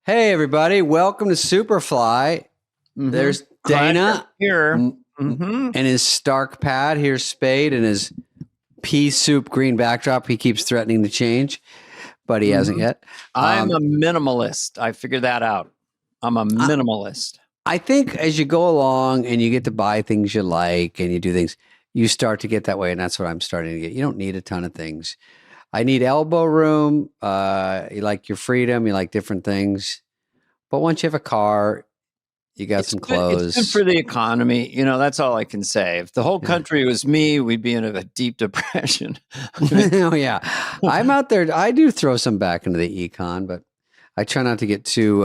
Hey, everybody. Welcome to Superfly. There's Dana here and his Stark pad. Here's Spade and his pea soup green backdrop. He keeps threatening to change, but he hasn't yet. I'm a minimalist. I figured that out. I'm a minimalist. I think as you go along and you get to buy things you like and you do things, you start to get that way. And that's what I'm starting to get. You don't need a ton of things. I need elbow room. You like your freedom. You like different things. But once you have a car, you got some clothes. It's good for the economy. You know, that's all I can say. If the whole country was me, we'd be in a deep depression. Oh, yeah. I'm out there. I do throw some back into the econ, but I try not to get too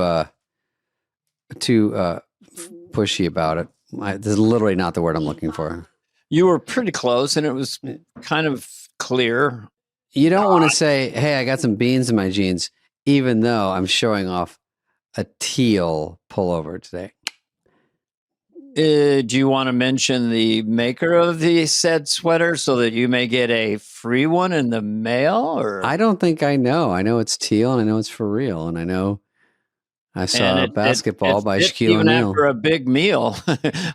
pushy about it. This is literally not the word I'm looking for. You were pretty close, and it was kind of clear. You don't want to say, hey, I got some beans in my jeans, even though I'm showing off a teal pullover today. Do you want to mention the maker of the said sweater so that you may get a free one in the mail? Or I don't think I know. I know it's teal, and I know it's for real, and I know I saw Basketball by Shaquille O'Neal. After a big meal.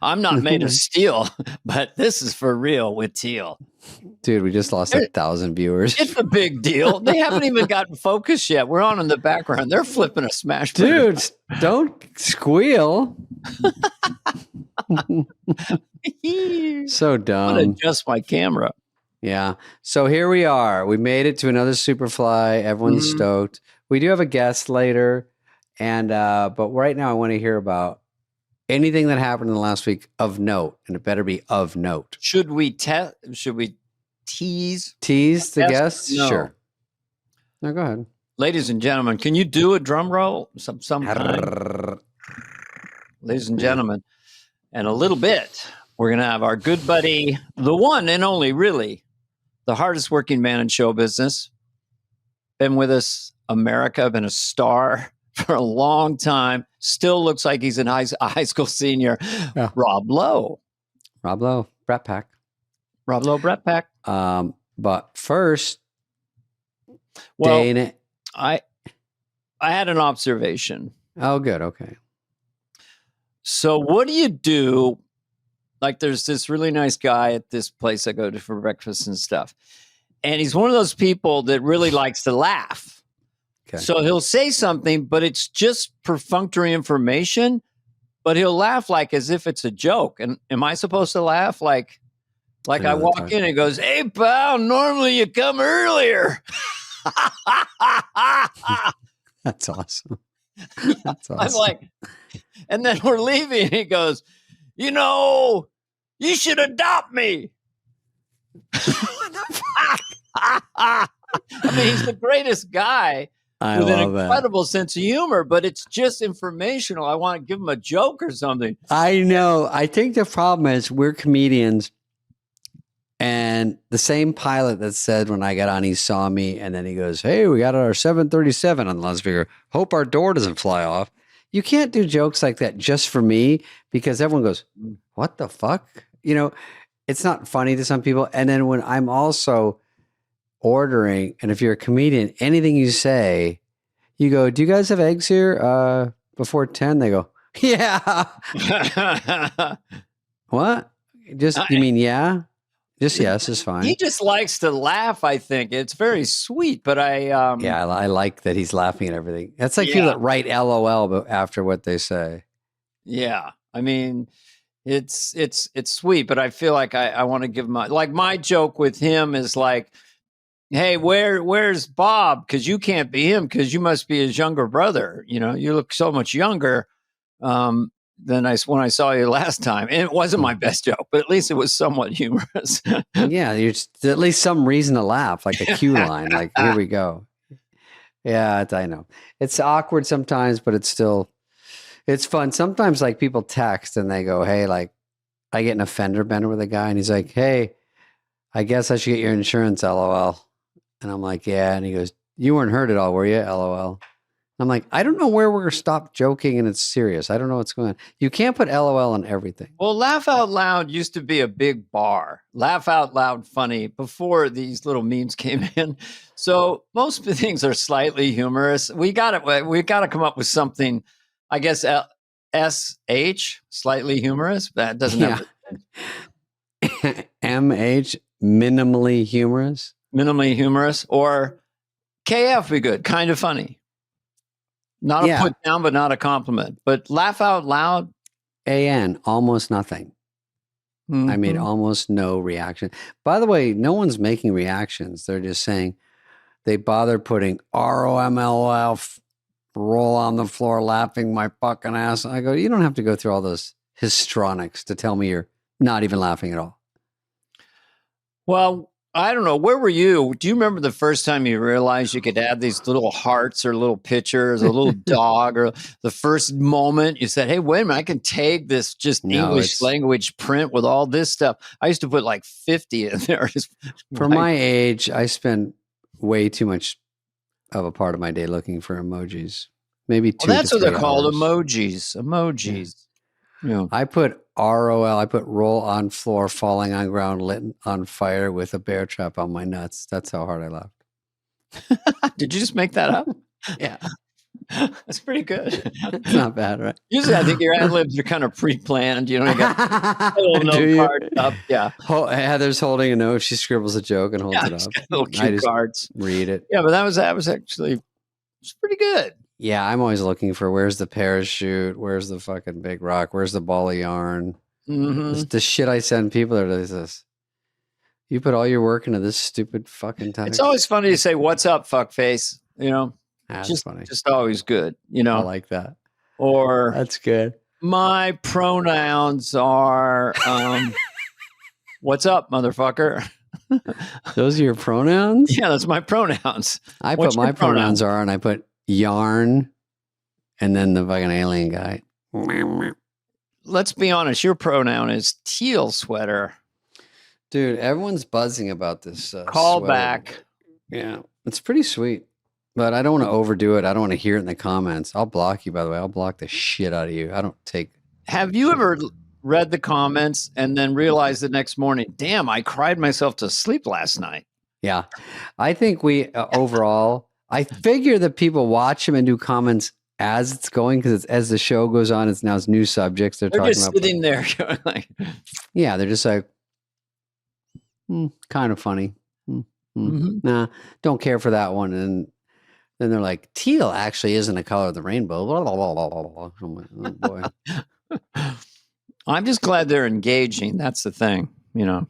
I'm not made of steel, but this is for real with teal. Dude, we just lost 1,000 viewers. It's a big deal. They haven't even gotten focused yet. We're on in the background. They're flipping a smash. Dude, don't squeal. So dumb. I'm gonna adjust my camera. Yeah. So here we are. We made it to another Superfly. Everyone's stoked. We do have a guest later. And but right now I want to hear about anything that happened in the last week of note, and it better be of note. Should we tease the guests? No. Sure. No, go ahead. Ladies and gentlemen, can you do a drum roll sometime? Ladies and gentlemen, in a little bit, we're going to have our good buddy, the one and only, really, the hardest working man in show business. Been with us, America, been a star for a long time. Still looks like he's a high school senior. Yeah. Rob Lowe. Rob Lowe, Brat Pack. Rob Lowe, Brat Pack. But first, well, Dana. I had an observation. Oh, good. Okay. So what do you do? Like, there's this really nice guy at this place I go to for breakfast and stuff. And he's one of those people that really likes to laugh. Okay. So he'll say something, but it's just perfunctory information, but he'll laugh like as if it's a joke. And am I supposed to laugh? Like I walk in and he goes, "Hey, pal, normally you come earlier." That's awesome. That's awesome. I'm like, and then we're leaving. And he goes, "You know, you should adopt me." I mean, he's the greatest guy. With an incredible sense of humor, but it's just informational. I want to give him a joke or something. I know. I think the problem is we're comedians, and the same pilot that said when I got on, he saw me, and then he goes, "Hey, we got our 737 on the loudspeaker. Hope our door doesn't fly off." You can't do jokes like that just for me, because everyone goes, "What the fuck?" You know, it's not funny to some people. And then when I'm also ordering, and if you're a comedian, anything you say, you go, "Do you guys have eggs here before 10?" They go, "Yeah." What? You mean yeah? Just yes is fine. He just likes to laugh, I think. It's very sweet, but yeah, I like that he's laughing at everything. That's like people that write LOL after what they say. Yeah. I mean, it's sweet, but I feel like I want to give him my joke with him is like, "Hey, where's Bob? Because you can't be him because you must be his younger brother. You know, you look so much younger than when I saw you last time." And it wasn't my best joke, but at least it was somewhat humorous. Yeah, there's at least some reason to laugh, like a cue line, like, "Here we go." Yeah, I know. It's awkward sometimes, but it's fun. Sometimes like people text and they go, "Hey, like I get an offender bender with a guy," and he's like, "Hey, I guess I should get your insurance, LOL." And I'm like, "Yeah." And he goes, "You weren't hurt at all, were you? LOL." I'm like, I don't know where we're stopped joking and it's serious. I don't know what's going on. You can't put LOL on everything. Well, Laugh Out Loud used to be a big bar. Laugh Out Loud funny before these little memes came in. So most of the things are slightly humorous. We got to come up with something. I guess SH, slightly humorous. That doesn't have MH, minimally humorous. Minimally humorous, or KF be good, kind of funny. Not a put down, but not a compliment. But Laugh Out Loud. AN, almost nothing. Mm-hmm. I made almost no reaction. By the way, no one's making reactions. They're just saying they bother putting ROMLF, roll on the floor laughing my fucking ass. I go, you don't have to go through all those histrionics to tell me you're not even laughing at all. Well, I don't know. Where were you? Do you remember the first time you realized you could add these little hearts or little pictures, a little dog, or the first moment you said, hey, wait a minute, I can tag this just English language print with all this stuff. I used to put like 50 in there. For my age, I spent way too much of a part of my day looking for emojis. Maybe 2 that's to 3 what they're called, hours. emojis. Yeah. I put ROL, I put roll on floor, falling on ground, lit on fire with a bear trap on my nuts. That's how hard I laughed. Did you just make that up? Yeah. That's pretty good. It's not bad, right? Usually I think your ad-libs are kind of pre-planned. You know, you got a little note card up. Yeah. Heather's holding a note. She scribbles a joke and holds it up. Little cue cards. Read it. Yeah, but that was actually, it's pretty good. Yeah, I'm always looking for where's the parachute, where's the fucking big rock, where's the ball of yarn. Mm-hmm. The shit I send people are this. You put all your work into this stupid fucking time. It's always funny to say, "What's up, fuckface?" You know, that's funny. Just always good. You know, I like that. Or that's good. My pronouns are, "What's up, motherfucker?" Those are your pronouns? Yeah, that's my pronouns. I put my pronouns are, and I put yarn, and then the fucking alien guy. Let's be honest. Your pronoun is teal sweater. Dude, everyone's buzzing about this. Call sweater. back. Yeah, it's pretty sweet, but I don't want to overdo it. I don't want to hear it in the comments. I'll block you, by the way. I'll block the shit out of you. I don't take. Have you ever read the comments and then realized the next morning, damn, I cried myself to sleep last night? Yeah, I think we overall. I figure that people watch them and do comments as it's going because as the show goes on, it's now new subjects. They're talking just about sitting there, like, yeah, they're just like, kind of funny. Nah, don't care for that one. And then they're like, teal actually isn't a color of the rainbow. Blah, blah, blah, blah, blah. I'm like, oh boy. I'm just glad they're engaging. That's the thing, you know.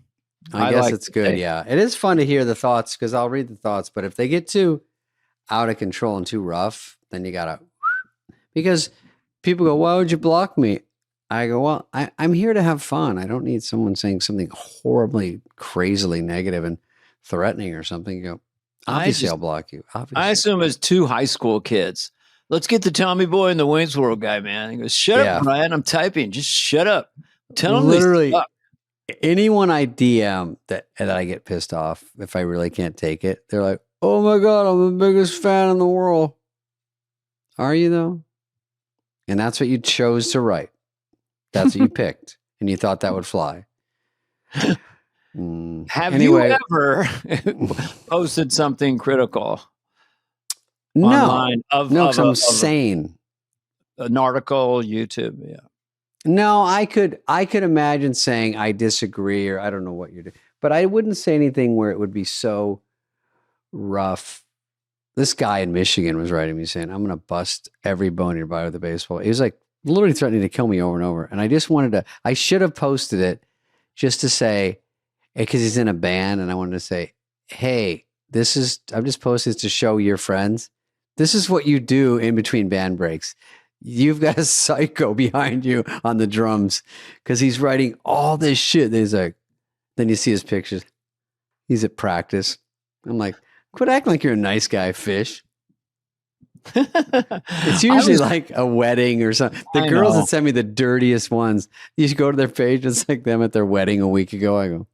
I guess it's good. Yeah, it is fun to hear the thoughts because I'll read the thoughts. But if they get too out of control and too rough, then you gotta, because people go, why would you block me? I go, well, I'm here to have fun. I don't need someone saying something horribly, crazily negative and threatening or something. You go, obviously I'll block you. Obviously. I assume it's 2 high school kids. Let's get the Tommy Boy and the Wayne's World guy, man. He goes, shut up, Brian. I'm typing. Just shut up. Tell him literally anyone I DM that I get pissed off if I really can't take it. They're like, oh my God, I'm the biggest fan in the world. Are you though? And that's what you chose to write. That's what you picked. And you thought that would fly. Have you ever posted something critical online? No, because I'm sane. An article, YouTube, yeah. No, I could imagine saying I disagree or I don't know what you're doing. But I wouldn't say anything where it would be so rough. This guy in Michigan was writing me saying, I'm going to bust every bone in your body with a baseball. He was like literally threatening to kill me over and over. And I just I should have posted it just to say, because he's in a band. And I wanted to say, hey, I'm just posting this to show your friends. This is what you do in between band breaks. You've got a psycho behind you on the drums because he's writing all this shit. He's like, then you see his pictures. He's at practice. I'm like, quit acting like you're a nice guy, fish. It's usually like a wedding or something. The girls that send me the dirtiest ones, you should go to their page. It's like them at their wedding a week ago. I go,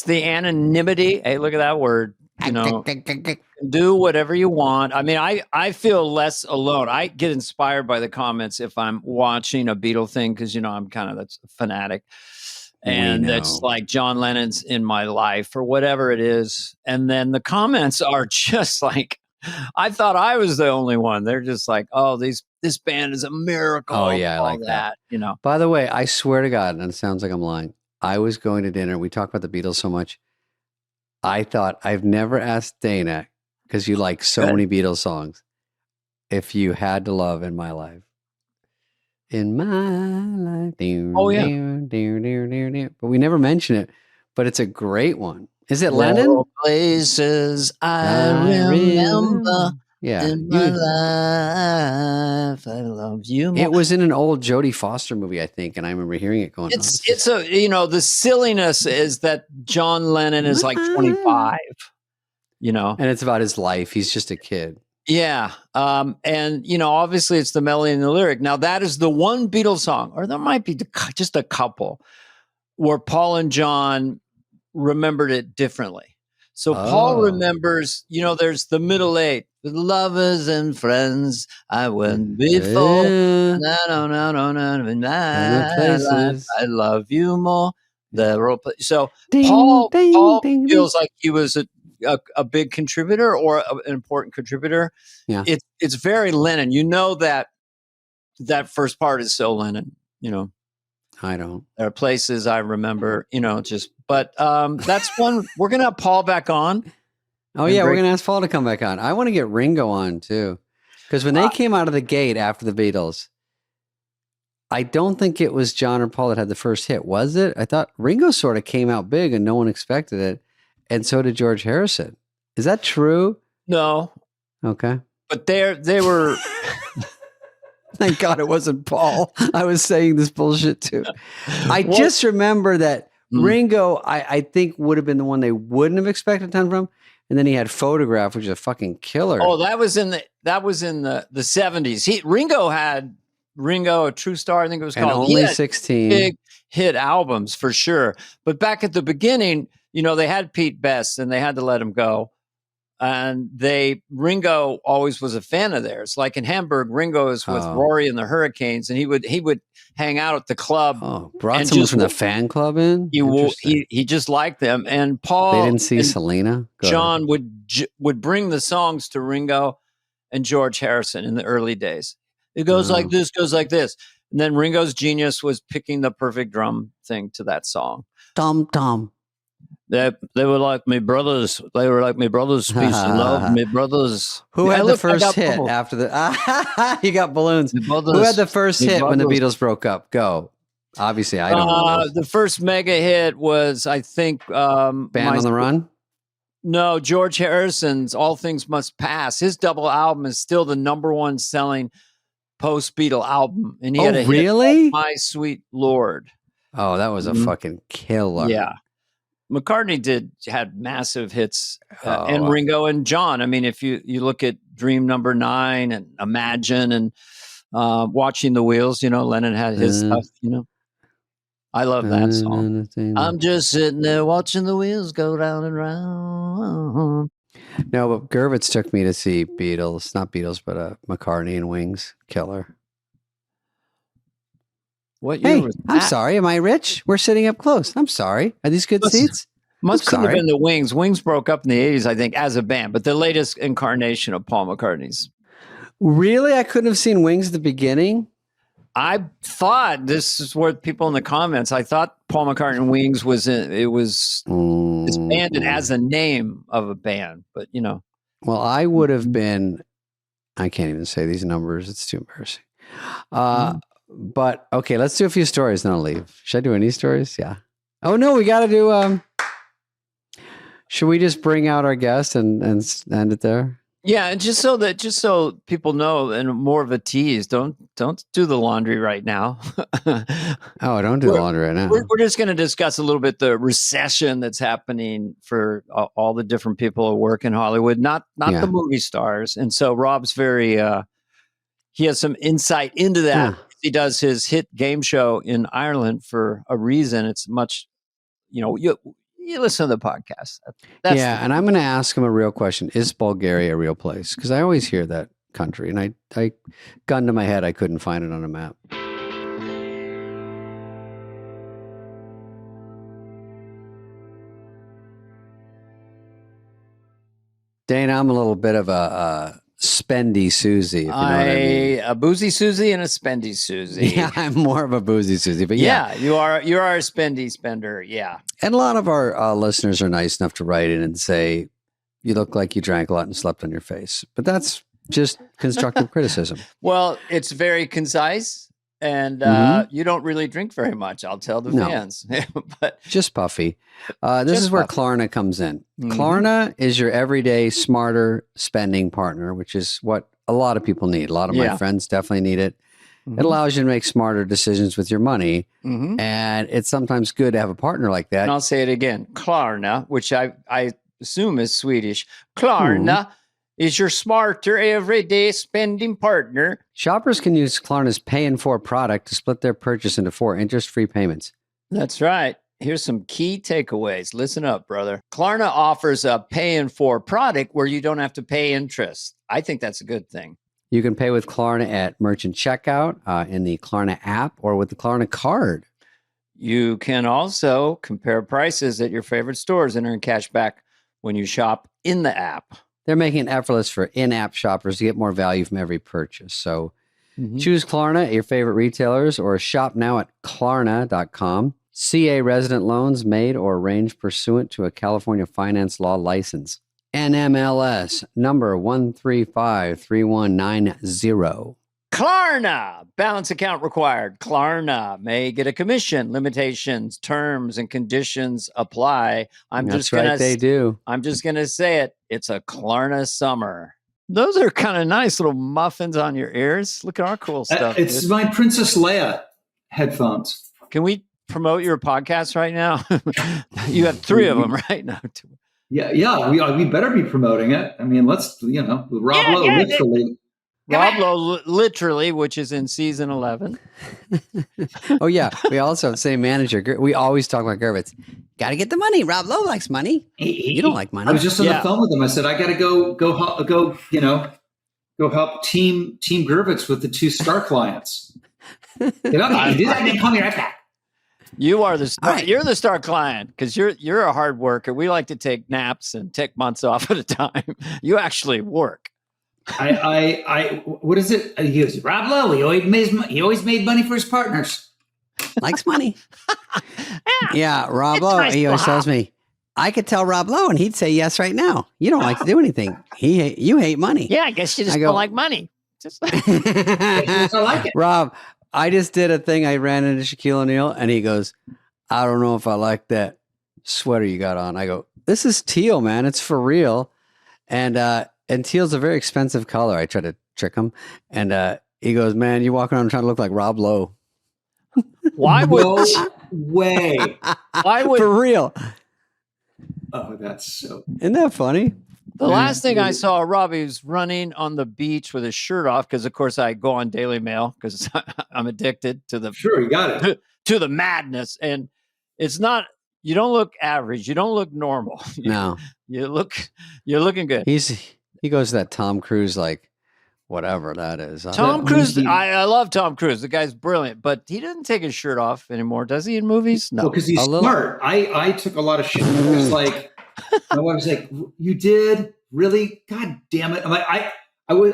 the anonymity. Hey, look at that word. you know, do whatever you want. I mean, I feel less alone. I get inspired by the comments if I'm watching a Beatle thing because, you know, I'm kind of that's a fanatic. And that's like John Lennon's in my life or whatever it is. And then the comments are just like, I thought I was the only one. They're just like, oh, this band is a miracle. Oh, yeah, I all like that. You know. By the way, I swear to God, and it sounds like I'm lying, I was going to dinner. We talk about the Beatles so much. I thought I've never asked Dana, because you like so many Beatles songs, if you had to love In My Life. In my life. Oh, yeah. But we never mention it, but it's a great one. Is it Lennon? Places I remember. Yeah. In my life, I love you more. It was in an old Jodie Foster movie, I think, and I remember hearing it going. It's a, you know, the silliness is that John Lennon is like 25, you know, and it's about his life. He's just a kid. Yeah. And, you know, obviously it's the melody and the lyric. Now, that is the one Beatles song, or there might be just a couple, where Paul and John remembered it differently. So Paul remembers, you know, there's the middle eight, the lovers and friends I went before. No, I love you more. So Paul feels like he was a big contributor or an important contributor. Yeah, it's very Lennon. You know that first part is so Lennon. You know, I don't. There are places I remember. You know, but that's one we're gonna have Paul back on. Oh yeah, we're gonna ask Paul to come back on. I want to get Ringo on too, because when they came out of the gate after the Beatles, I don't think it was John or Paul that had the first hit, was it? I thought Ringo sort of came out big and no one expected it. And so did George Harrison. Is that true? No. Okay. But they were. Thank God it wasn't Paul. I was saying this bullshit too. I just remember that Ringo, I think, would have been the one they wouldn't have expected a ton from. And then he had Photograph, which is a fucking killer. Oh, that was in the 70s. Ringo had A True Star, I think it was called. And only 16. Big hit albums for sure. But back at the beginning, you know, they had Pete Best and they had to let him go. And Ringo always was a fan of theirs. Like in Hamburg, Ringo is with Rory and the Hurricanes, and he would hang out at the club. Oh, brought someone from the fan club in? He just liked them. And Paul, they didn't see Selena. John would bring the songs to Ringo and George Harrison in the early days. It goes like this, goes like this. And then Ringo's genius was picking the perfect drum thing to that song. Tom Tom. They were like my brothers. They were like my brothers. Peace and love, my brothers. Who had the first hit after the? You got balloons. Who had the first hit when the Beatles broke up? Go. Obviously, I don't know. The first mega hit was, I think, Band on the Run. No, George Harrison's "All Things Must Pass." His double album is still the #1 selling post-Beatle album, and he had a hit, "My Sweet Lord." Oh, that was a fucking killer. Yeah. McCartney had massive hits, and Ringo and John. I mean, if you look at Dream Number 9 and Imagine and Watching the Wheels, you know, Lennon had his stuff, you know. I love that song. I'm just sitting there watching the wheels go round and round. No, but Gervitz took me to see Beatles, not Beatles, but McCartney and Wings. Killer. What year was that? I'm sorry. Am I rich? We're sitting up close. I'm sorry. Are these good seats? Must have been the Wings. Wings broke up in the 80s, I think, as a band, but the latest incarnation of Paul McCartney's. Really? I couldn't have seen Wings at the beginning? I thought, this is what people in the comments, I thought Paul McCartney and Wings was disbanded as a name of a band, but you know. Well, I would have been, I can't even say these numbers. It's too embarrassing. But okay, let's do a few stories, then I'll leave. Should I do any stories? Yeah. Oh no, we got to do. Should we just bring out our guest and end it there? Yeah, and just so people know, and more of a tease, don't do the laundry right now. Oh, don't do the laundry right now. We're just going to discuss a little bit the recession that's happening for all the different people who work in Hollywood, not the movie stars. And so Rob's he has some insight into that. Yeah. He does his hit game show in Ireland for a reason. It's much, you know, you listen to the podcast. That's and I'm going to ask him a real question. Is Bulgaria a real place? Because I always hear that country, and I gun to my head, I couldn't find it on a map. Dana, I'm a little bit of a spendy Susie, if you know what I mean. A boozy Susie and a spendy Susie. Yeah, I'm more of a boozy Susie, but yeah, you are a spendy spender. Yeah. And a lot of our listeners are nice enough to write in and say, you look like you drank a lot and slept on your face. But that's just constructive criticism. Well, it's very concise, and you don't really drink very much. I'll tell the fans. But just puffy. This is where Klarna comes in. Klarna is your everyday smarter spending partner, which is what a lot of people need. A lot of my friends definitely need it. It allows you to make smarter decisions with your money. And it's sometimes good to have a partner like that. And I'll say it again. Klarna, which I assume is Swedish. Klarna is your smarter everyday spending partner. Shoppers can use Klarna's Pay in 4 product to split their purchase into 4 interest-free payments. That's right. Here's some key takeaways. Listen up, brother. Klarna offers a Pay in 4 product where you don't have to pay interest. I think that's a good thing. You can pay with Klarna at merchant checkout, in the Klarna app, or with the Klarna card. You can also compare prices at your favorite stores and earn cash back when you shop in the app. They're making it effortless for in-app shoppers to get more value from every purchase. So choose Klarna at your favorite retailers or shop now at Klarna.com. CA resident loans made or arranged pursuant to a California finance law license. NMLS number 1353190. Klarna, balance account required. Klarna may get a commission. Limitations, terms, and conditions apply. They do. I'm just going to say it. It's a Klarna summer. Those are kind of nice little muffins on your ears. Look at our cool stuff. It's my Princess Leia headphones. Can we promote your podcast right now? You have 3 of them right now. Yeah. We better be promoting it. I mean, let's, Rob Lowe literally. Rob Lowe, literally, which is in season 11. Oh, yeah. We also have the same manager. We always talk about Gervitz. Got to get the money. Rob Lowe likes money. You don't like money. I was just on the phone with him. I said, I got to go help Team Gervitz with the 2 star clients. You do that, then call me right back. You are the star. Right. You're the star client because you're a hard worker. We like to take naps and take months off at a time. You actually work. What is it? He goes, Rob Lowe, he always made money for his partners. Likes money. Yeah, Rob Lowe, nice he always tells me, I could tell Rob Lowe and he'd say yes right now. You don't like to do anything. You hate money. Yeah, I guess you just don't like money. Just I like it. Rob, I just did a thing. I ran into Shaquille O'Neal and he goes, I don't know if I like that sweater you got on. I go, this is teal, man. It's for real. And teal's a very expensive color. I try to trick him. And he goes, man, you're walking around trying to look like Rob Lowe. Why would no way? Why would for real? Oh, that's so. Isn't that funny? The last thing I saw, Robbie was running on the beach with his shirt off because, of course, I go on Daily Mail because I'm addicted to the you got it to the madness. And it's not. You don't look average. You don't look normal. No, you're looking good. He goes to that Tom Cruise like. Whatever that is. Tom Cruise, I love Tom Cruise. The guy's brilliant, but he doesn't take his shirt off anymore, does he, in movies? No. Because he's smart. I took a lot of shit. I was like, my wife was like, you did? Really? God damn it. I'm like, I was,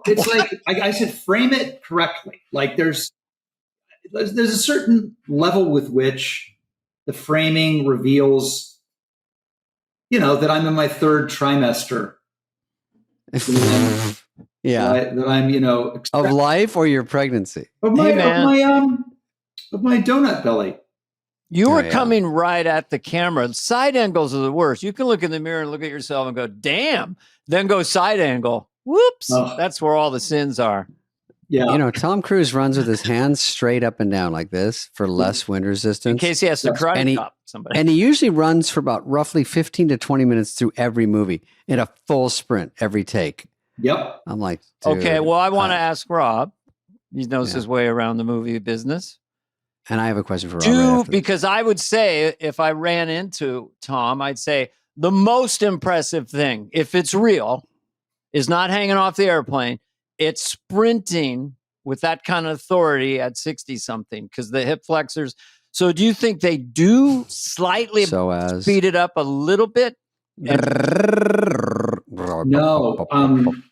it's like, I said, frame it correctly. Like there's a certain level with which the framing reveals, that I'm in my 3rd trimester. Yeah, that I'm, of life or your pregnancy of my donut belly. You were coming right at the camera. Side angles are the worst. You can look in the mirror and look at yourself and go, "Damn!" Then go side angle. Whoops! That's where all the sins are. Yeah, Tom Cruise runs with his hands straight up and down like this for less wind resistance in case he has to karate chop somebody. And he usually runs for about roughly 15 to 20 minutes through every movie in a full sprint every take. Yep. I'm like, dude, okay. Well, I want to ask Rob. He knows his way around the movie business. And I have a question for Rob. Right after this. Because I would say, if I ran into Tom, I'd say the most impressive thing, if it's real, is not hanging off the airplane. It's sprinting with that kind of authority at 60 something, because the hip flexors. So do you think they do slightly speed it up a little bit? No. Tom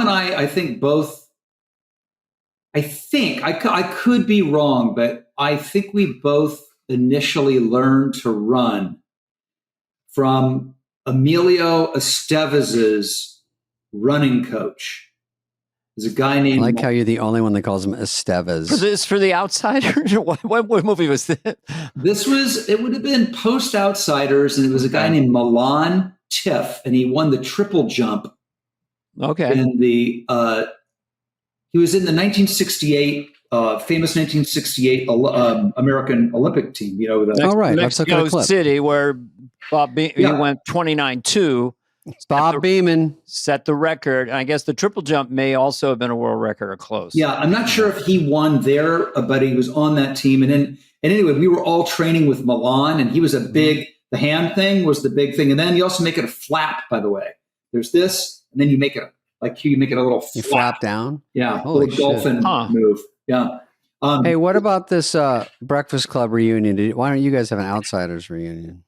and I think both, I could be wrong, but I think we both initially learned to run from Emilio Estevez's running coach. There's a guy named... I like how you're the only one that calls him Estevez. For the Outsiders? What movie was this? It would have been post Outsiders, and it was a guy named Milan Tiff, and he won the triple jump. Okay. And he was in the 1968, famous 1968 American Olympic team. Mexico City, where Bob he went 29-2. Bob Beeman set the record. And I guess the triple jump may also have been a world record or close. Yeah, I'm not sure if he won there, but he was on that team. And anyway, we were all training with Milan, and he was the hand thing was the big thing. And then you also make it a flap, by the way. There's this, and then you make it a little flap. You flap down? Yeah, Holy little dolphin move. Yeah. Hey, what about this Breakfast Club reunion? Why don't you guys have an Outsiders reunion?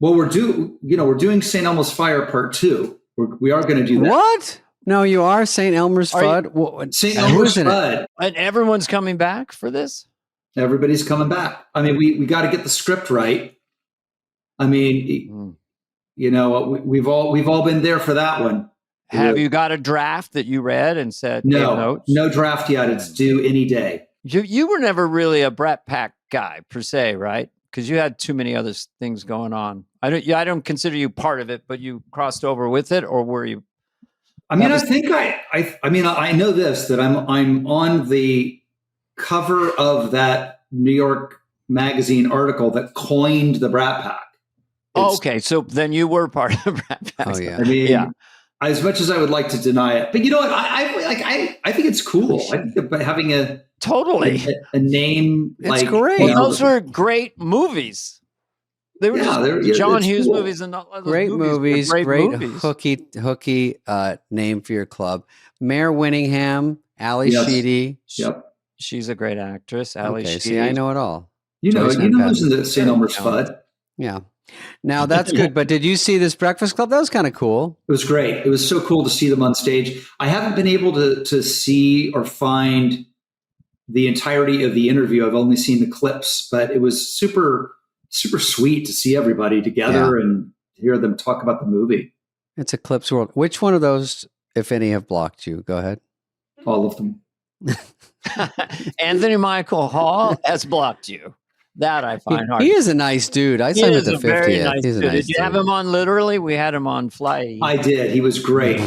Well, we're doing St. Elmo's Fire Part 2. We are going to do that. What? No, you are St. Elmo's Fudd. St. Elmo's Fudd. And everyone's coming back for this. Everybody's coming back. I mean, we got to get the script right. I mean, we've all been there for that one. Have you got a draft that you read and said no draft yet? It's due any day. You were never really a Brat Pack guy per se, right? Because you had too many other things going on. I don't consider you part of it, but you crossed over with it, or were you? I mean, I know this, that I'm on the cover of that New York Magazine article that coined the Brat Pack. Okay, so then you were part of the Brat Pack. Oh yeah. I mean, as much as I would like to deny it, but you know what? I think it's cool. I think about having a name. It's great. Those were great movies. They were John Hughes movies and great movies. Great hooky name for your club. Mayor Winningham, Ali Sheedy. Yep, she's a great actress. Ali Sheedy. See, I know it all. You know who's in the St. Elmo's Fudd. Yeah. Now that's good. But did you see this Breakfast Club? That was kind of cool. It was great. It was so cool to see them on stage. I haven't been able to see or find the entirety of the interview. I've only seen the clips, but it was super, super sweet to see everybody together and hear them talk about the movie. It's a clips world. Which one of those, if any, have blocked you? Go ahead. All of them. Anthony Michael Hall has blocked you. That I find hard. He is a nice dude. I saw him at the 50th. Nice He's a nice Did you have him on literally? We had him on Fly. I did. He was great.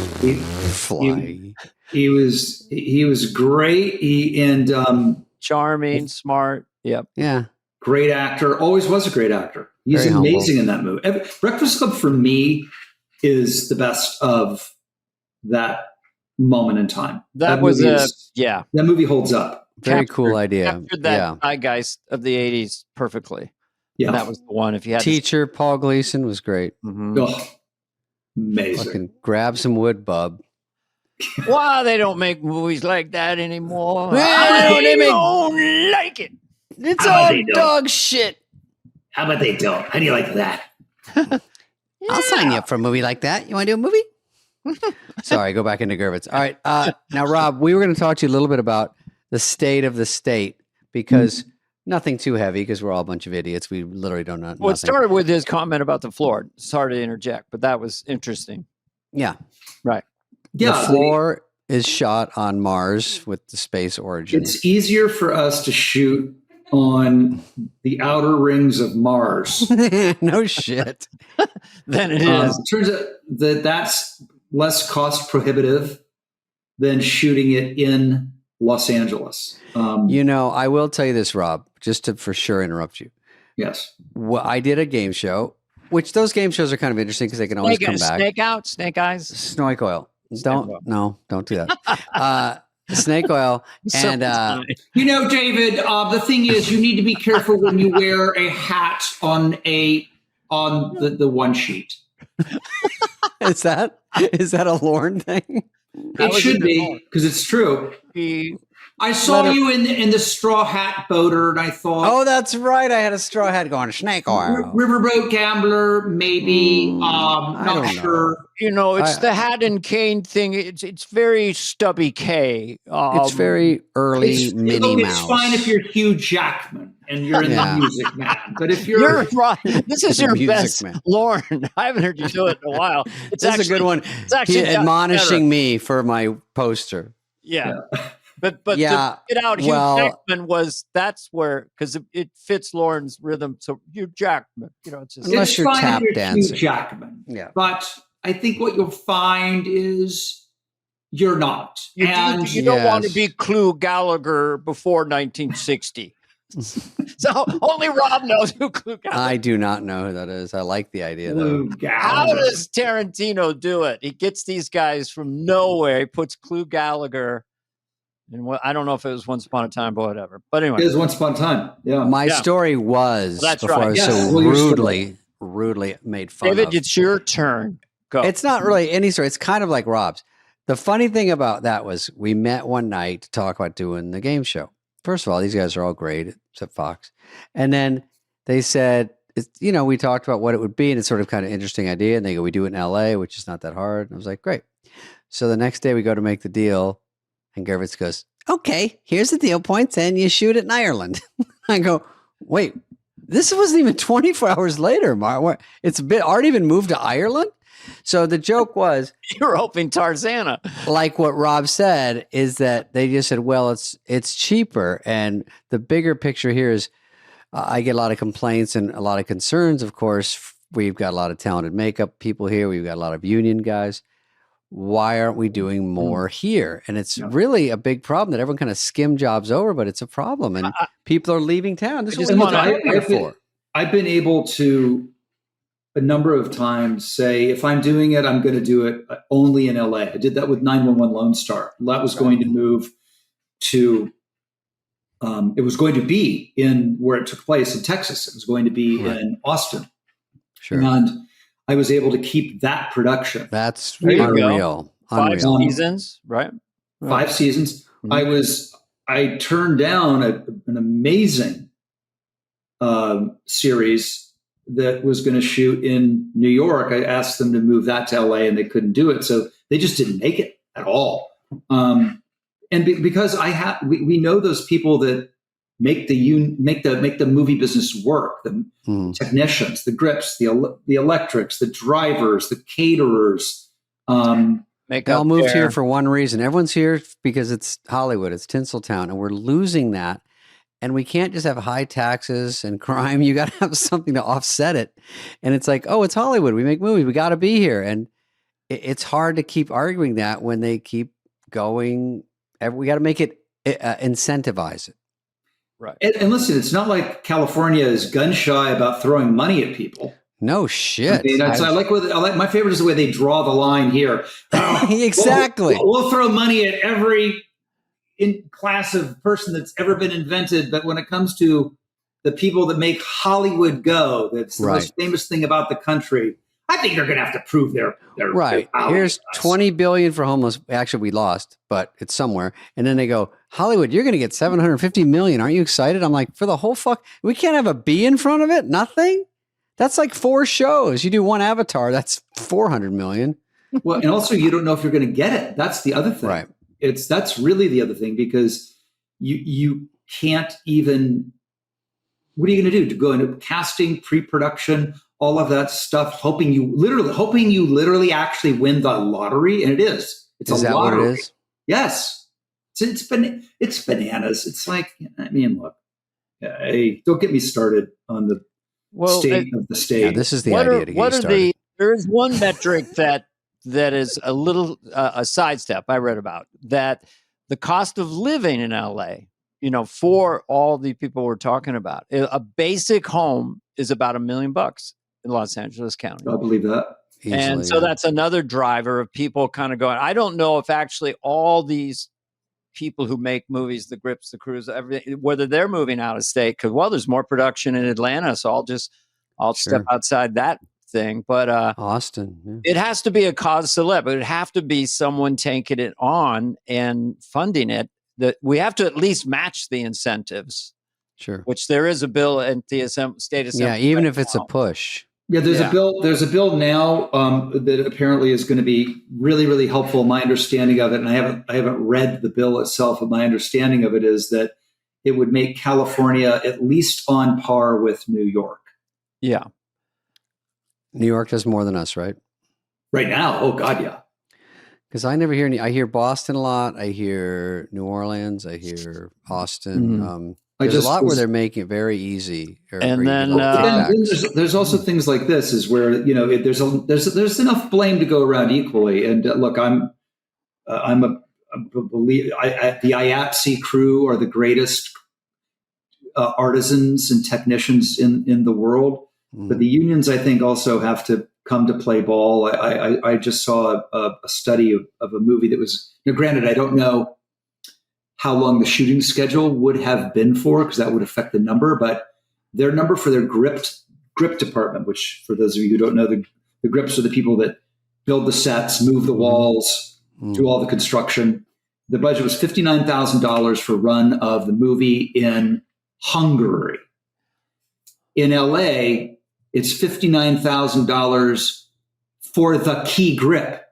He was great. Charming, smart. Yep. Yeah. Great actor. Always was a great actor. He's very amazing in that movie. Breakfast Club for me is the best of that moment in time. That movie holds up. Very cool idea. Captured that zeitgeist of the 80s perfectly. Yeah. That was the one. If you had Teacher, Paul Gleason was great. Mm-hmm. Oh, amazing. Fucking grab some wood, bub. Wow, they don't make movies like that anymore. They don't like it. It's all dog shit. How about they don't? How do you like that? I'll sign you up for a movie like that. You want to do a movie? Sorry, go back into Gervitz. All right. Now, Rob, we were going to talk to you a little bit about the state of the state, because nothing too heavy, because we're all a bunch of idiots. We literally don't know. Well, it started with his comment about the floor. Sorry to interject, but that was interesting. Yeah. Right. Yeah. The floor is shot on Mars with the space origin. It's easier for us to shoot on the outer rings of Mars. No shit. Than it is. It turns out that's less cost prohibitive than shooting it in Los Angeles. I will tell you this, Rob, just to for sure interrupt you. Yes. Well, I did a game show, which those game shows are kind of interesting because they can always come back. Snake out, snake eyes. Snake oil. Don't do that. snake oil. So And nice. David, the thing is, you need to be careful when you wear a hat on the one sheet. is that a Lorne thing? It should be, because it's true. I saw you in the straw hat boater, and I thought, oh, that's right. I had a straw hat going, snake oil. Riverboat gambler, maybe. Not sure. It's the hat and cane thing. It's very stubby K. It's very early Minnie Mouse. It's fine if you're Hugh Jackman and you're in the Music Man, but if you're right, this is your best, Man. Lorne. I haven't heard you do it in a while. It's actually a good one. It's actually admonishing me for my poster. Yeah. But to get out Hugh Jackman that's where, because it fits Lorne's rhythm. So Hugh Jackman, it's just unless you're tap dancing. Hugh Jackman. Yeah. But I think what you'll find is you're not. You don't want to be Clu Gallagher before 1960. So only Rob knows who Clu Gallagher is. I do not know who that is. I like the idea though. How does Tarantino do it? He gets these guys from nowhere. He puts Clu Gallagher. And I don't know if it was Once Upon a Time, but whatever. But anyway. It was Once Upon a Time. Yeah. My story was before I was so rudely made fun of. David, it's your turn. Go. It's not really any story. It's kind of like Rob's. The funny thing about that was we met one night to talk about doing the game show. First of all, these guys are all great, except Fox. And then they said, we talked about what it would be, and it's sort of kind of interesting idea. And they go, we do it in LA, which is not that hard. And I was like, great. So the next day we go to make the deal. And Gervitz goes, okay, here's the deal points, and you shoot it in Ireland. I go, wait, this wasn't even 24 hours later, Mark. It's already even moved to Ireland? So the joke was... You were hoping Tarzana. Like what Rob said, is that they just said, well, it's cheaper. And the bigger picture here is I get a lot of complaints and a lot of concerns, of course. We've got a lot of talented makeup people here. We've got a lot of union guys. Why aren't we doing more here? And it's really a big problem that everyone kind of skim jobs over, but it's a problem. And people are leaving town. This is what I've been able to a number of times say, if I'm doing it, I'm going to do it only in LA. I did that with 911 Lone Star. That was going to move to, it was going to be in where it took place in Texas. It was going to be in Austin. Sure. And I was able to keep that production. That's unreal. 5 seasons, right? 5 seasons. Mm-hmm. I turned down an amazing series that was going to shoot in New York. I asked them to move that to LA, and they couldn't do it, so they just didn't make it at all. Because we know those people that make the movie business work, the technicians, the grips, the electrics, the drivers, the caterers. They all moved here for one reason. Everyone's here because it's Hollywood, it's Tinseltown, and we're losing that. And we can't just have high taxes and crime. You got to have something to offset it. And it's like, oh, it's Hollywood. We make movies. We got to be here. And it's hard to keep arguing that when they keep going. We got to make it incentivize it. Right. And listen, it's not like California is gun shy about throwing money at people. No shit. I like my favorite is the way they draw the line here. Exactly. We'll throw money at every class of person that's ever been invented, but when it comes to the people that make Hollywood go, that's the most famous thing about the country. I think they're going to have to prove their right. Their Here's $20 billion for homeless. Actually, we lost, but it's somewhere. And then they go, Hollywood, you're going to get $750 million. Aren't you excited? I'm like, for the whole we can't have a B in front of it. Nothing. That's like 4 shows. You do one Avatar, that's $400 million. Well, and also you don't know if you're going to get it. That's the other thing. Right. That's really the other thing, because you can't even. What are you going to do? To go into casting, pre-production, all of that stuff, hoping you literally actually win the lottery, and it is. It's is a that lottery. What it is? Yes, it's bananas. It's like, I mean, look, hey, don't get me started on the state of the state. Yeah, this is the idea to get you started. There is one metric that is a little a sidestep I read about, that the cost of living in LA, for all the people we're talking about, a basic home is about $1 million in Los Angeles County. I believe that. Easily, and so that's another driver of people kind of going, I don't know if actually all these people who make movies, the grips, the crews, everything, whether they're moving out of state, because, well, there's more production in Atlanta, so I'll step outside that thing. But Austin, it has to be a cause célèbre. It would have to be someone taking it on and funding it. That we have to at least match the incentives. Sure. Which there is a bill at the state assembly. Yeah, even if it's a push. Yeah, there's a bill. There's a bill now that apparently is going to be really, really helpful. My understanding of it, and I haven't read the bill itself, but my understanding of it is that it would make California at least on par with New York. Yeah, New York does more than us, right? Right now, oh God, yeah. Because I never hear any. I hear Boston a lot. I hear New Orleans. I hear Austin. There's a lot where they're making it very easy. And then there's also things like this, is where there's enough blame to go around equally. And look, I'm a believer. The IATSE crew are the greatest artisans and technicians in the world. But the unions, I think, also have to come to play ball. I just saw a study of a movie that was. Granted, I don't know how long the shooting schedule would have been for, because that would affect the number, but their number for their grip department, which for those of you who don't know, the grips are the people that build the sets, move the walls, do all the construction. The budget was $59,000 for run of the movie in Hungary. In LA, it's $59,000 for the key grip.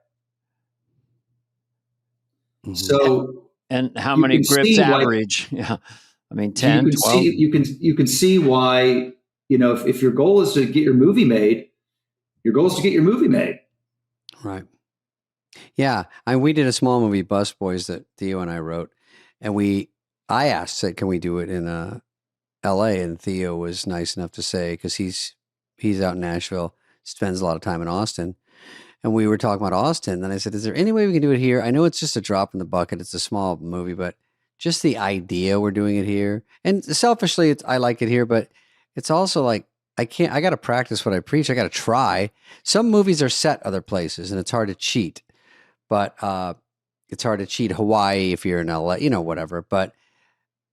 So, and how many grips average? Yeah. I mean, 10, 12. You can see why, if your goal is to get your movie made, your goal is to get your movie made. Right. Yeah. We did a small movie, Bus Boys, that Theo and I wrote. And I asked, can we do it in LA? And Theo was nice enough to say, because he's out in Nashville, spends a lot of time in Austin. And we were talking about Austin. Then I said, is there any way we can do it here? I know it's just a drop in the bucket. It's a small movie, but just the idea we're doing it here. And selfishly, I like it here, but it's also like, I got to practice what I preach. I got to try. Some movies are set other places and it's hard to cheat, but it's hard to cheat Hawaii if you're in LA, whatever. But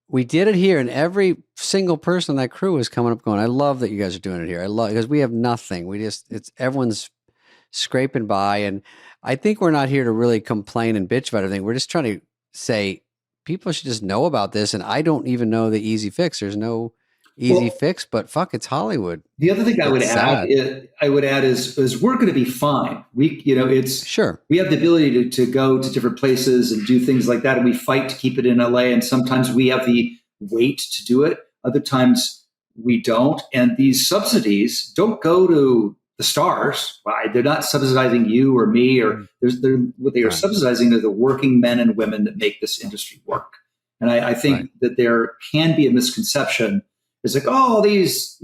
we did it here, and every single person on that crew was coming up going, I love that you guys are doing it here. I love, because we have nothing. Everyone's scraping by, and I think we're not here to really complain and bitch about everything. We're just trying to say people should just know about this, and I don't even know the easy fix. There's no easy fix, but fuck, it's Hollywood. The other thing I would add is we're going to be fine. We have the ability to go to different places and do things like that, and we fight to keep it in LA. And sometimes we have the weight to do it. Other times we don't. And these subsidies don't go to the stars. They're not subsidizing you or me, or what they are subsidizing are the working men and women that make this industry work. And I think that there can be a misconception. It's like, oh, these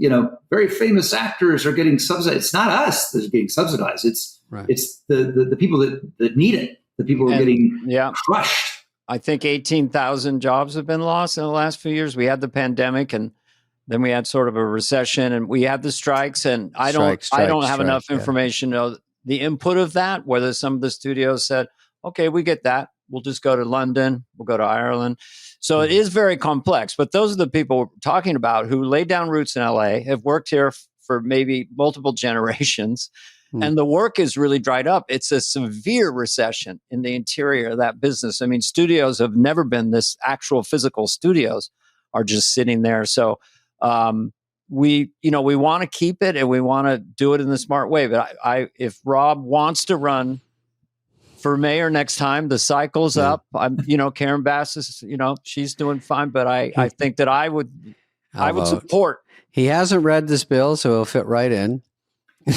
very famous actors are getting subsidized. It's not us that's getting subsidized. It's the people that need it. The people who are getting crushed. I think 18,000 jobs have been lost in the last few years. We had the pandemic, and then we had sort of a recession, and we had the strikes. And I don't have enough information to know the input of that. Whether some of the studios said, "Okay, we get that. We'll just go to London. We'll go to Ireland." So it is very complex, but those are the people we're talking about who laid down roots in LA, have worked here for maybe multiple generations, and the work is really dried up. It's a severe recession in the interior of that business. I mean, studios have never been this. Actual physical studios are just sitting there. So we want to keep it, and we want to do it in the smart way. But if Rob wants to run for mayor next time, the cycle's up. Karen Bass is, she's doing fine, but I think that I would support. He hasn't read this bill, so he'll fit right in.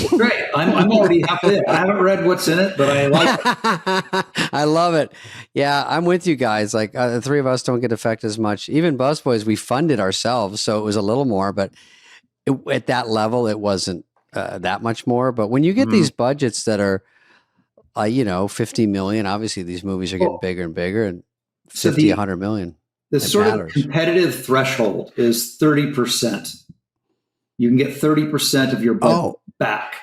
Great. I'm already halfway there. I haven't read what's in it, but I like it. I love it. Yeah, I'm with you guys. Like the three of us don't get affected as much. Even Busboys, we funded ourselves, so it was a little more, but at that level, it wasn't that much more. But when you get these budgets that are 50 million. Obviously, these movies are getting bigger and bigger, and 100 million. The sort of competitive threshold is 30%. You can get 30% of your budget back.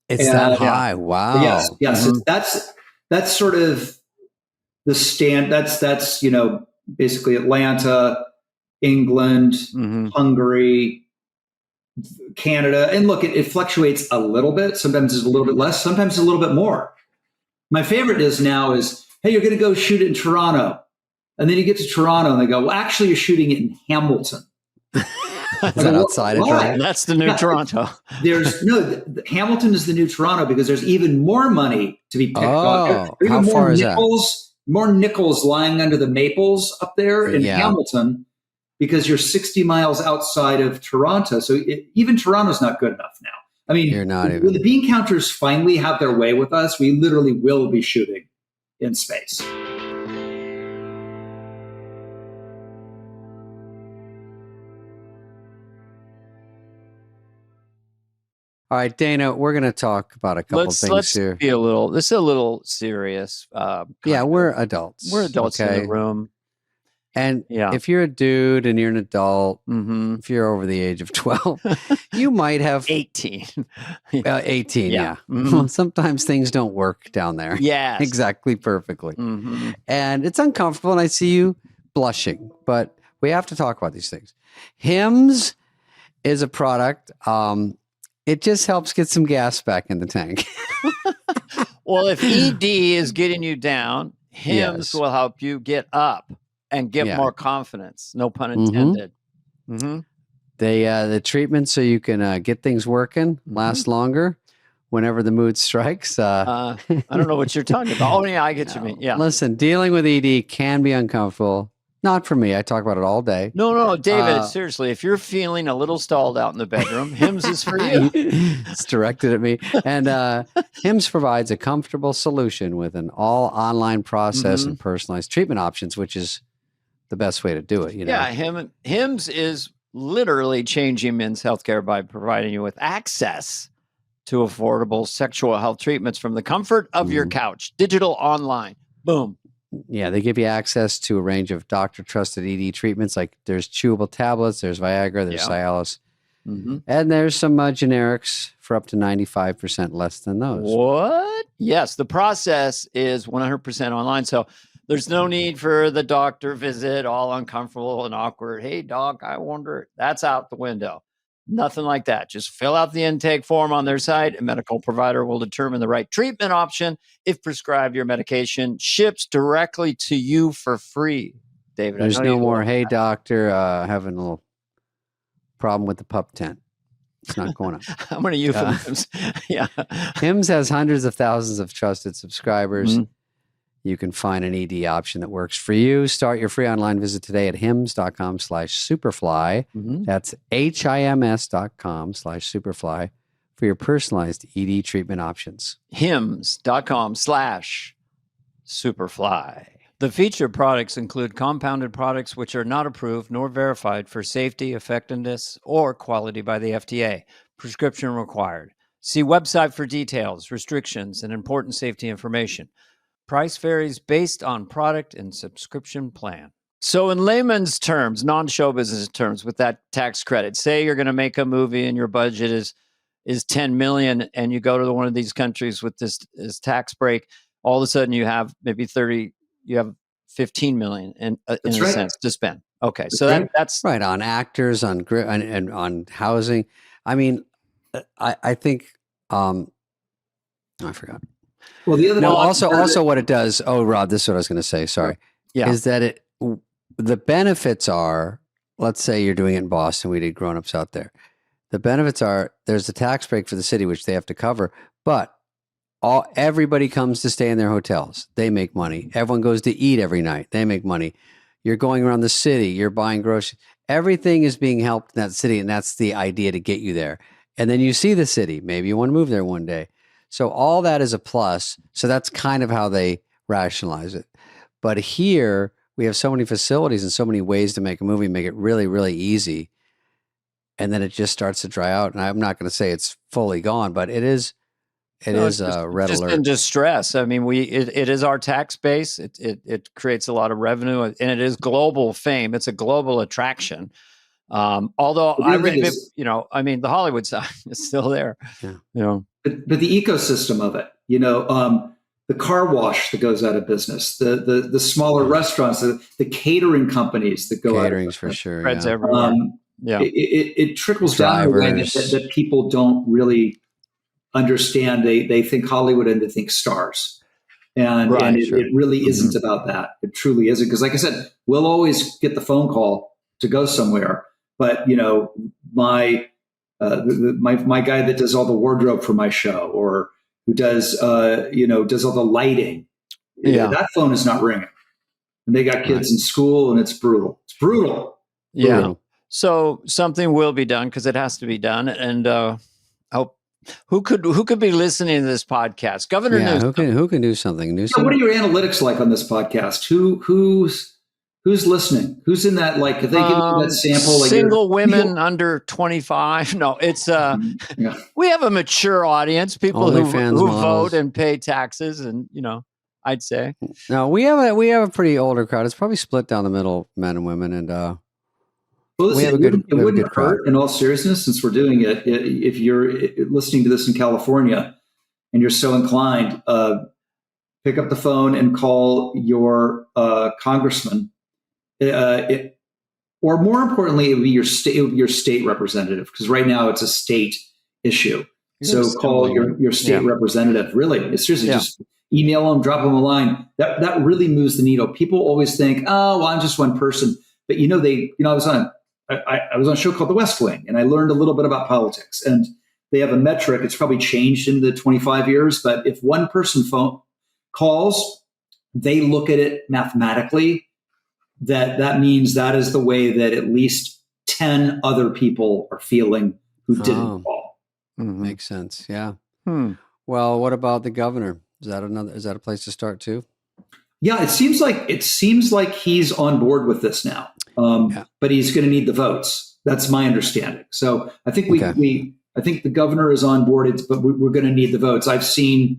It's that high. Wow. Yes. That's sort of that's basically Atlanta, England, Hungary, Canada. And look, it fluctuates a little bit. Sometimes it's a little bit less, sometimes a little bit more. My favorite is, hey, you're going to go shoot it in Toronto. And then you get to Toronto and they go, well, actually, you're shooting it in Hamilton. Is that outside of Toronto? That's the new Toronto. Hamilton is the new Toronto because there's even more money to be picked up. How far is that? More nickels lying under the maples up there in Hamilton because you're 60 miles outside of Toronto. So even Toronto's not good enough now. I mean, when the bean counters finally have their way with us, we literally will be shooting in space. All right, Dana, we're going to talk about a couple things here. This is a little serious. We're adults. We're adults in the room. And if you're a dude and you're an adult, if you're over the age of 12, you might have 18. 18, yeah. Well, sometimes things don't work down there. Yes. Exactly perfectly. And it's uncomfortable, and I see you blushing, but we have to talk about these things. Hims is a product. It just helps get some gas back in the tank. Well, if ED is getting you down, Hims will help you get up and get more confidence. No pun intended. The treatment so you can get things working, last longer whenever the mood strikes. I don't know what you're talking about. Oh, yeah, I get you mean. Yeah. Listen, dealing with ED can be uncomfortable. Not for me. I talk about it all day. No, David, seriously, if you're feeling a little stalled out in the bedroom, Hims is for you. It's directed at me. And Hims provides a comfortable solution with an all online process and personalized treatment options, which is the best way to do it. Yeah, Hims is literally changing men's healthcare by providing you with access to affordable sexual health treatments from the comfort of your couch, digital, online. Boom. Yeah, they give you access to a range of doctor-trusted ED treatments. Like there's chewable tablets, there's Viagra, there's Cialis, and there's some generics for up to 95% less than those. What? Yes, the process is 100% online, so there's no need for the doctor visit, all uncomfortable and awkward. Hey, doc, I wonder. That's out the window. Nothing like that. Just fill out the intake form on their site. A medical provider will determine the right treatment option. If prescribed, your medication ships directly to you for free. David, there's no more, hey, doctor, having a little problem with the pup tent. It's not going on. I'm going to euphemisms. Hims has hundreds of thousands of trusted subscribers. You can find an ED option that works for you. Start your free online visit today at hims.com/superfly. That's HIMS.com/superfly for your personalized ED treatment options. HIMS.com/superfly. The featured products include compounded products which are not approved nor verified for safety, effectiveness, or quality by the FDA. Prescription required. See website for details, restrictions, and important safety information. Price varies based on product and subscription plan. So in layman's terms, non-show business terms, with that tax credit, say you're going to make a movie and your budget is 10 million and you go to one of these countries with this tax break, all of a sudden you have maybe 15 million in a sense to spend. Okay. So that's right on actors, on housing. I mean, I think, I forgot. Well, the other also what it does. Oh, Rob, this is what I was going to say. Sorry. Yeah. Is that the benefits are, let's say you're doing it in Boston. We did grown-ups out there. The benefits are there's a tax break for the city, which they have to cover, but everybody comes to stay in their hotels. They make money. Everyone goes to eat every night. They make money. You're going around the city. You're buying groceries. Everything is being helped in that city, and that's the idea to get you there. And then you see the city. Maybe you want to move there one day. So all that is a plus. So that's kind of how they rationalize it. But here we have so many facilities and so many ways to make a movie, make it really, really easy. And then it just starts to dry out. And I'm not going to say it's fully gone, but it is red alert. Just in distress. I mean, it is our tax base. It creates a lot of revenue, and it is global fame. It's a global attraction. Although the Hollywood side is still there. Yeah. But the ecosystem of it, the car wash that goes out of business, the smaller restaurants, the catering companies that go Catering's out for of sure. Spreads Yeah. everywhere. It trickles down in a way that people don't really understand. They think Hollywood and they think stars. And it really isn't about that. It truly isn't. Because like I said, we'll always get the phone call to go somewhere. But, my guy that does all the wardrobe for my show, or who does all the lighting, that phone is not ringing. And they got kids in school, and it's brutal. It's brutal. Yeah. Brutal. So something will be done because it has to be done. And who could be listening to this podcast? Governor Newsom. Who can do something? Newsom? What are your analytics like on this podcast? Who's listening? Who's in that? Like, if they give you that sample, like single women under 25. No, it's we have a mature audience, people who vote and pay taxes, and I'd say. No, we have a pretty older crowd. It's probably split down the middle, men and women, and listen, it wouldn't hurt, in all seriousness, since we're doing it. If you're listening to this in California and you're so inclined, pick up the phone and call your congressman. Or more importantly, it would be your state representative, because right now it's a state issue. So call your state representative. Really, seriously, just email them, drop them a line. That really moves the needle. People always think, oh, well, I'm just one person, but I was on a show called The West Wing, and I learned a little bit about politics. And they have a metric. It's probably changed in the 25 years, but if one person phone calls, they look at it mathematically. That means that is the way that at least 10 other people are feeling who didn't call. Makes sense. Yeah. Well, what about the governor? Is that a place to start too? Yeah, it seems like he's on board with this now. But he's going to need the votes. That's my understanding. So I think I think the governor is on board, but we're going to need the votes. Like I said,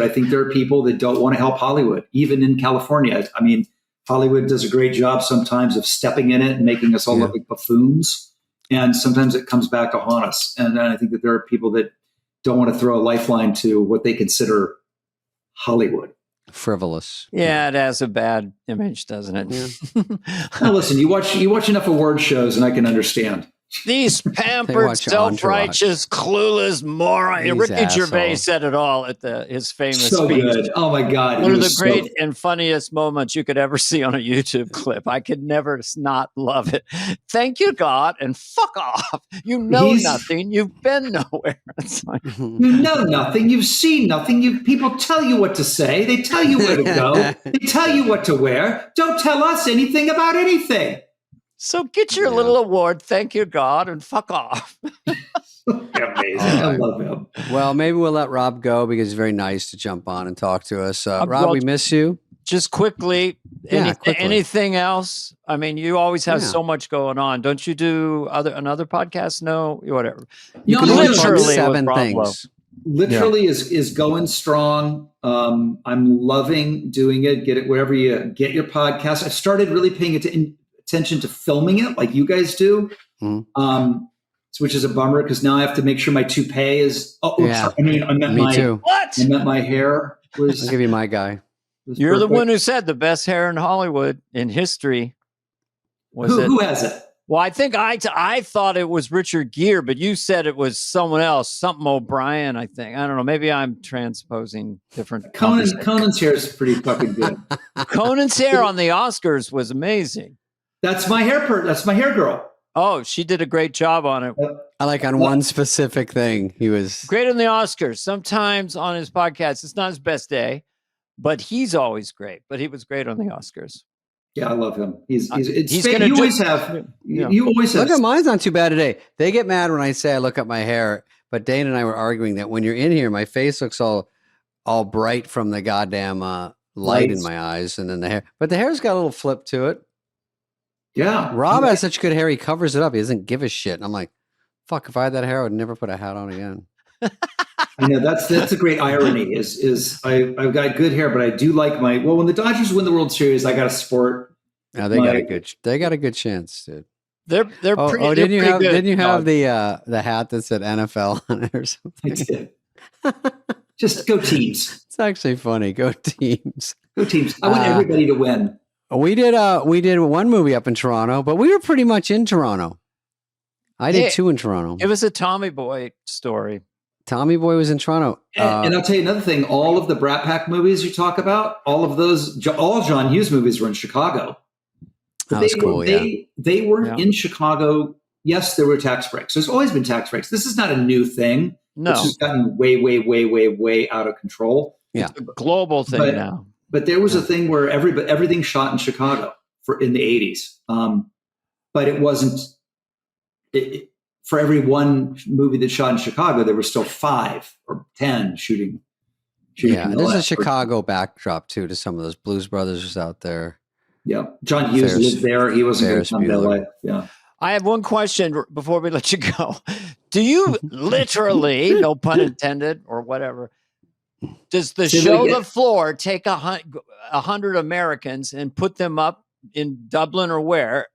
I think there are people that don't want to help Hollywood, even in California. I mean, Hollywood does a great job sometimes of stepping in it and making us all look like buffoons. And sometimes it comes back to haunt us. And I think that there are people that don't want to throw a lifeline to what they consider Hollywood. Frivolous. Yeah, it has a bad image, doesn't it? Yeah. Now listen, you watch enough award shows and I can understand. These pampered, self-righteous, clueless moron. Ricky Gervais said it all at his famous speech. Good. Oh my God. One of the great and funniest moments you could ever see on a YouTube clip. I could never not love it. Thank you, God, and fuck off. You know nothing. You've been nowhere. It's like, you know nothing. You've seen nothing. People tell you what to say. They tell you where to go. They tell you what to wear. Don't tell us anything about anything. So get your little award, thank you, God, and fuck off. Amazing. I love him. Well, maybe we'll let Rob go because he's very nice to jump on and talk to us. Rob, we miss you. Just quickly, anything else? I mean, you always have so much going on. Don't you do another podcast? No, whatever. You can literally 7 things. Literally is going strong. I'm loving doing it. Get it wherever you get your podcast. I've started really paying attention to filming it like you guys do, which is a bummer because now I have to make sure my toupee is. Sorry. I meant my hair was. I'll give you my guy. You're the one who said the best hair in Hollywood in history. Who has it? Well, I think I thought it was Richard Gere, but you said it was someone else, something O'Brien. I think I don't know. Maybe I'm transposing different. Conan's hair is pretty fucking good. Conan's hair on the Oscars was amazing. That's my hair. That's my hair girl. Oh, she did a great job on it. I like on one specific thing. He was great on the Oscars. Sometimes on his podcast, it's not his best day, but he's always great. But he was great on the Oscars. Yeah, I love him. He's going to. You always have. Look at mine's not too bad today. They get mad when I say I look at my hair, but Dana and I were arguing that when you're in here, my face looks all bright from the goddamn light in my eyes, and then the hair. But the hair's got a little flip to it. Yeah. Rob has such good hair, he covers it up. He doesn't give a shit. And I'm like, fuck, if I had that hair, I would never put a hat on again. I know that's a great irony is I've got good hair, but I do like when the Dodgers win the World Series, I got to sport. No, they got a good chance, dude. They're pretty. Oh, didn't you have the the hat that said NFL on it or something? I did. Just go teams. It's actually funny. Go teams. Go teams. I want everybody to win. We did one movie up in Toronto, but we were pretty much in Toronto. I did 2 in Toronto. It was a Tommy Boy story. Tommy Boy was in Toronto. And I'll tell you another thing. All of the Brat Pack movies you talk about, all John Hughes movies were in Chicago. That was cool, They weren't in Chicago. Yes, there were tax breaks. There's always been tax breaks. This is not a new thing. No. It's just gotten way, way, way, way, way out of control. Yeah. It's a global thing now. But there was a thing where everything shot in Chicago in the 80s. But it wasn't for every one movie that shot in Chicago, there were still 5 or 10 shooting. Yeah, there's a Chicago backdrop too to some of those Blues Brothers out there. Yeah, John Hughes lived there. He wasn't going to come to LA. Yeah. I have one question before we let you go. Do you literally, no pun intended or whatever, does the show the floor take 100 Americans and put them up in Dublin or where?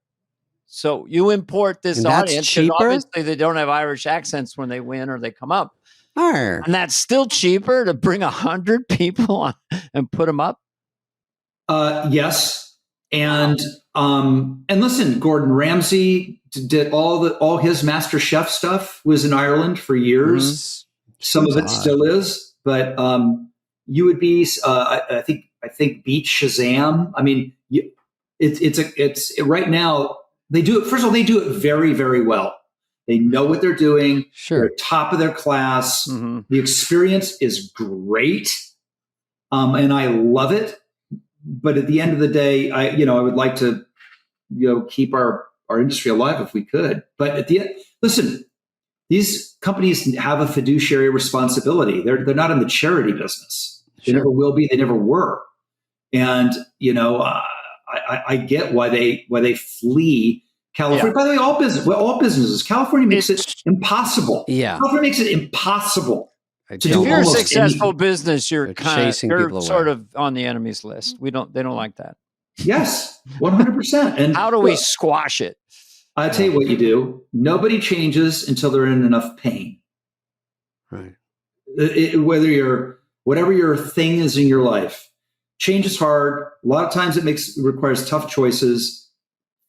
So you import this audience because obviously they don't have Irish accents when they win or they come up. And that's still cheaper to bring 100 people on and put them up? Yes. And listen, Gordon Ramsay did all his Master Chef stuff was in Ireland for years. Mm-hmm. Some of it still is, but you would be. I think beat Shazam. I mean, it's right now. They do it. First of all, they do it very, very well. They know what they're doing. Sure, they're top of their class. Mm-hmm. The experience is great, and I love it. But at the end of the day, I would like to, keep our industry alive if we could. But at the end, listen, these companies have a fiduciary responsibility. They're not in the charity business. They never will be. They never were. And I get why they flee California. Yeah. By the way, all businesses. California makes it impossible. Yeah, California makes it impossible. If you're a successful business, you're sort of on the enemy's list. They don't like that. Yes, 100%. And how do we squash it? I tell you what you do. Nobody changes until they're in enough pain. Right. Whatever your thing is in your life, change is hard. A lot of times it requires tough choices,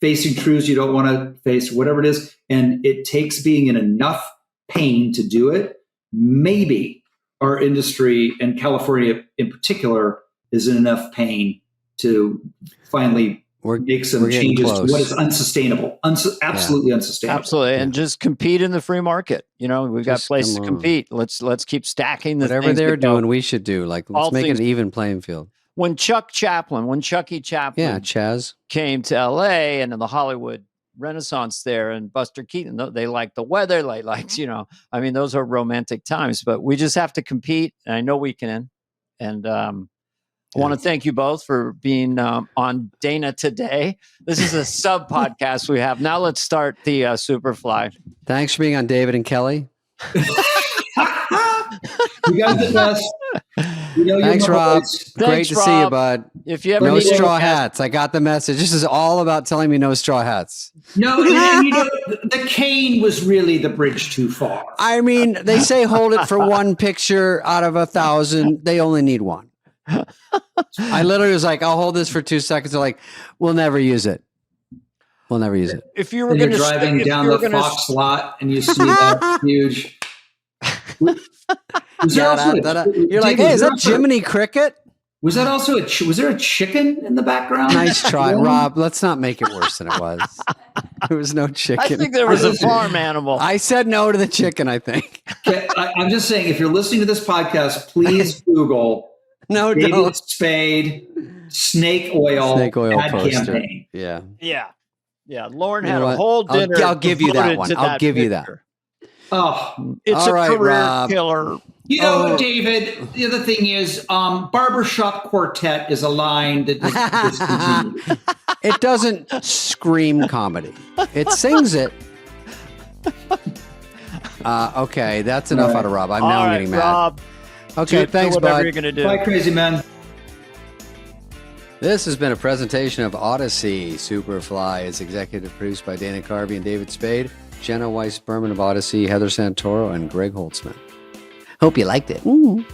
facing truths you don't want to face, whatever it is. And it takes being in enough pain to do it. Maybe our industry and California in particular is in enough pain to finally make some changes to what is unsustainable, absolutely unsustainable. Absolutely. And just compete in the free market. We've got places to compete. Let's keep stacking whatever they're doing, we should do. Like, let's make it an even playing field. When Chucky Chaplin Chaz came to LA and in the Hollywood Renaissance there, and Buster Keaton, they like the weather, those are romantic times, but we just have to compete, and I know we can. And I want to thank you both for being on Dana Today. This is a sub podcast we have. Now let's start the Superfly. Thanks for being on, David and Kelly. You guys are the best. Thanks, Rob. Great to see you, bud. If you ever no straw hats. I got the message. This is all about telling me no straw hats. No, the cane was really the bridge too far. I mean, they say hold it for one picture out of 1,000. They only need one. I literally was like, I'll hold this for 2 seconds. They're like, we'll never use it. We'll never use it. If you were driving down the Fox lot and you see that huge. You're like, hey, is that Jiminy Cricket? Was that also was there a chicken in the background? Nice try, Rob. Let's not make it worse than it was. There was no chicken. I think there was a farm animal. I said no to the chicken, I think. I'm just saying, if you're listening to this podcast, please Google David Spade snake oil ad poster. Campaign. Yeah. Lauren had a whole dinner. I'll give you that one. I'll give you that. Oh, it's a career killer. David, the other thing is Barbershop Quartet is a line that discontinued. It doesn't scream comedy. It sings it. Okay, that's enough out of Rob. I'm getting mad. Rob, okay, thanks, whatever bud. You're gonna do. Bye, crazy man. This has been a presentation of Odyssey. Superfly is executive produced by Dana Carvey and David Spade, Jenna Weiss-Berman of Odyssey, Heather Santoro, and Greg Holtzman. Hope you liked it. Ooh.